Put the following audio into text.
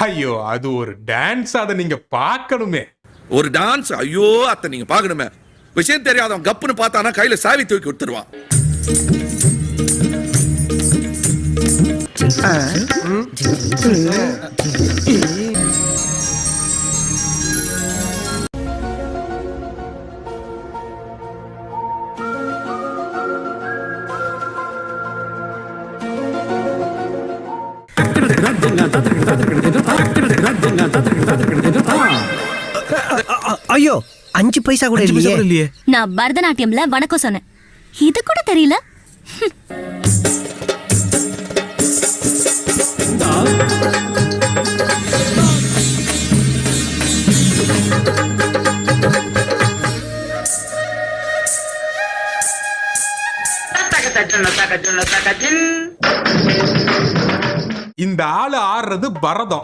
ஐயோ அது ஒரு டான்ஸ், அதை நீங்க பார்க்கணுமே. ஒரு டான்ஸ்? ஐயோ அத்தை நீங்க பாக்கணுமே. விஷயம் தெரியாதவன் கப்புன்னு பார்த்தானா கையில சாவி தூக்கி கொடுத்துருவான். ஐயோ 5 பைசா கூட இல்லையே. நான் பரதநாட்டியம்ல வணக்கம் சொன்னேன், இது கூட தெரியல. இந்த ஆளு ஆடுறது பரதம்.